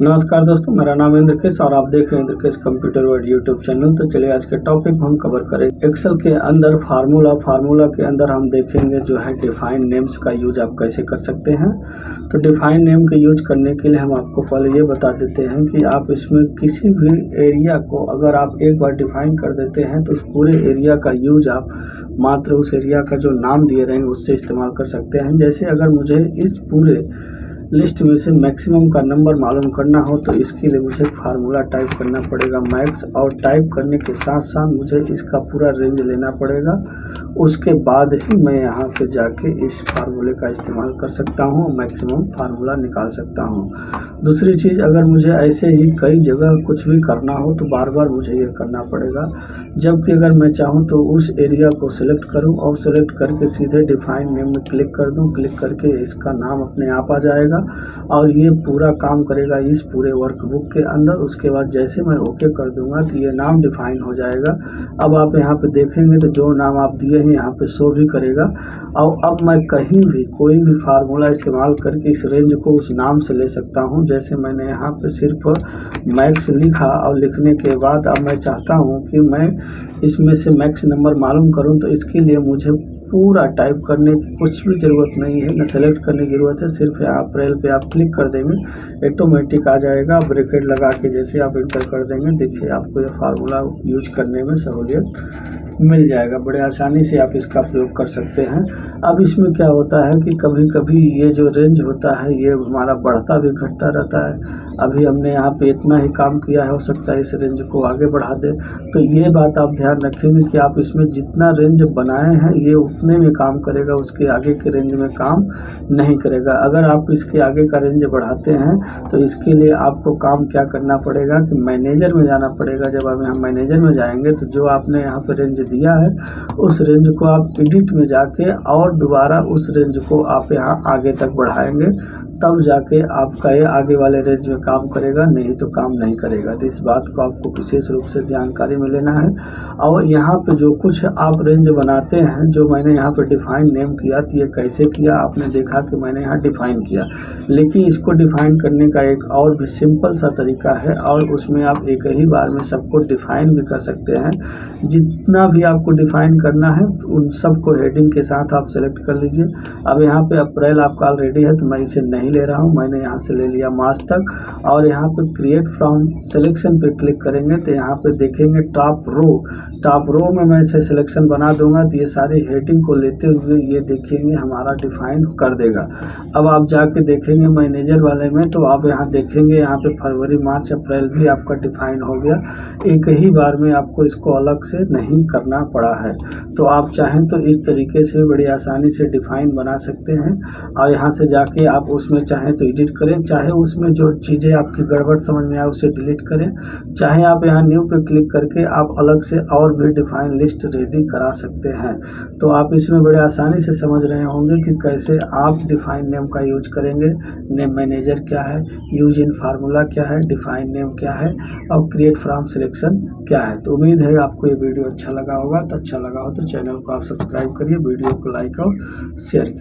नमस्कार दोस्तों, मेरा नाम इंद्रकेश और आप देख रहे हैं इंद्रकेश कंप्यूटर वर्ल्ड यूट्यूब चैनल। तो चलिए आज के टॉपिक हम कवर करें एक्सेल के अंदर फार्मूला के अंदर हम देखेंगे जो है डिफाइन नेम्स का यूज आप कैसे कर सकते हैं। तो डिफाइन नेम का यूज करने के लिए हम आपको पहले ये बता देते हैं कि आप इसमें किसी भी एरिया को अगर आप एक बार डिफाइन कर देते हैं तो उस पूरे एरिया का यूज आप मात्र उस एरिया का जो नाम दिए रहेंगे उससे इस्तेमाल कर सकते हैं। जैसे अगर मुझे इस पूरे लिस्ट में से मैक्सिमम का नंबर मालूम करना हो तो इसके लिए मुझे फार्मूला टाइप करना पड़ेगा मैक्स, और टाइप करने के साथ साथ मुझे इसका पूरा रेंज लेना पड़ेगा। उसके बाद ही मैं यहाँ पे जाके इस फार्मूले का इस्तेमाल कर सकता हूँ, मैक्सिमम फार्मूला निकाल सकता हूँ। दूसरी चीज़, अगर मुझे ऐसे ही कई जगह कुछ भी करना हो तो बार बार मुझे ये करना पड़ेगा, जबकि अगर मैं चाहूँ तो उस एरिया को सिलेक्ट करूँ और सिलेक्ट करके सीधे डिफाइन नेम में क्लिक कर दूँ। क्लिक करके इसका नाम अपने आप आ जाएगा और ये पूरा काम करेगा इस पूरे वर्कबुक के अंदर। उसके बाद जैसे मैं ओके कर दूंगा तो ये नाम डिफाइन हो जाएगा। अब आप यहाँ पे देखेंगे तो जो नाम आप दिए हैं यहाँ पे शो भी करेगा। और अब मैं कहीं भी कोई भी फार्मूला इस्तेमाल करके इस रेंज को उस नाम से ले सकता हूँ। जैसे मैंने यहाँ पे सिर्फ मैक्स लिखा और लिखने के बाद अब मैं चाहता हूँ कि मैं इसमें से मैक्स नंबर मालूम करूँ, तो इसके लिए मुझे पूरा टाइप करने की कुछ भी ज़रूरत नहीं है, न सेलेक्ट करने की ज़रूरत है। सिर्फ यहाँ अप्रैल पे आप क्लिक कर देंगे, ऑटोमेटिक आ जाएगा। ब्रैकेट लगा के जैसे आप इंटर कर देंगे, देखिए आपको ये फार्मूला यूज करने में सहूलियत मिल जाएगा। बड़े आसानी से आप इसका प्रयोग कर सकते हैं। अब इसमें क्या होता है कि कभी कभी ये जो रेंज होता है ये हमारा बढ़ता भी घटता रहता है। अभी हमने यहाँ पे इतना ही काम किया है, हो सकता है इस रेंज को आगे बढ़ा दे। तो ये बात आप ध्यान रखेंगे कि आप इसमें जितना रेंज बनाए हैं ये उतने में काम करेगा, उसके आगे के रेंज में काम नहीं करेगा। अगर आप इसके आगे का रेंज बढ़ाते हैं तो इसके लिए आपको काम क्या करना पड़ेगा कि मैनेजर में जाना पड़ेगा। जब आप यहाँ मैनेजर में जाएंगे तो जो आपने यहाँ पे रेंज दिया है उस रेंज को आप एडिट में जाके और दोबारा उस रेंज को आप यहाँ आगे तक बढ़ाएंगे, तब जाके आपका ये आगे वाले रेंज में काम करेगा, नहीं तो काम नहीं करेगा। तो इस बात को आपको विशेष रूप से जानकारी में लेना है। और यहाँ पे जो कुछ आप रेंज बनाते हैं, जो मैंने यहाँ पे डिफाइन नेम किया, तो ये कैसे किया आपने देखा कि मैंने यहाँ डिफाइन किया, लेकिन इसको डिफाइन करने का एक और भी सिंपल सा तरीका है और उसमें आप एक ही बार में सबको डिफाइन भी कर सकते हैं। जितना भी आपको डिफाइन करना है उन सबको हेडिंग के साथ आप सेलेक्ट कर लीजिए। अब यहाँ पे अप्रैल आपका ऑलरेडी है तो मैं इसे नहीं ले रहा हूँ, मैंने यहाँ से ले लिया मार्च तक। और यहाँ पे क्रिएट फ्रॉम सिलेक्शन पे क्लिक करेंगे तो यहाँ पे देखेंगे टॉप रो में मैं इसे सिलेक्शन बना दूंगा, तो ये सारे हेडिंग को लेते हुए ये देखेंगे हमारा डिफाइन कर देगा। अब आप जाके देखेंगे मैनेजर वाले में तो आप यहाँ देखेंगे यहाँ पे फरवरी मार्च अप्रैल भी आपका डिफाइन हो गया। एक ही बार में आपको इसको अलग से नहीं करना पड़ा है। तो आप चाहें तो इस तरीके से बड़ी आसानी से डिफाइन बना सकते हैं। और यहाँ से जाके आप उसमें चाहें तो एडिट करें, चाहे उसमें जो चीज़ें आपकी गड़बड़ समझ में आए उसे डिलीट करें, चाहे आप यहाँ न्यू पे क्लिक करके आप अलग से और भी डिफाइन लिस्ट रेडी करा सकते हैं। तो आप इसमें बड़े आसानी से समझ रहे होंगे कि कैसे आप डिफाइन नेम का यूज करेंगे। नेम मैनेजर क्या है, यूज इन फार्मूला क्या है, डिफाइन नेम क्या है और क्रिएट फ्रॉम सिलेक्शन क्या है। तो उम्मीद है आपको ये वीडियो अच्छा लगा होगा। तो अच्छा लगा हो तो चैनल को आप सब्सक्राइब करिए, वीडियो को लाइक और शेयर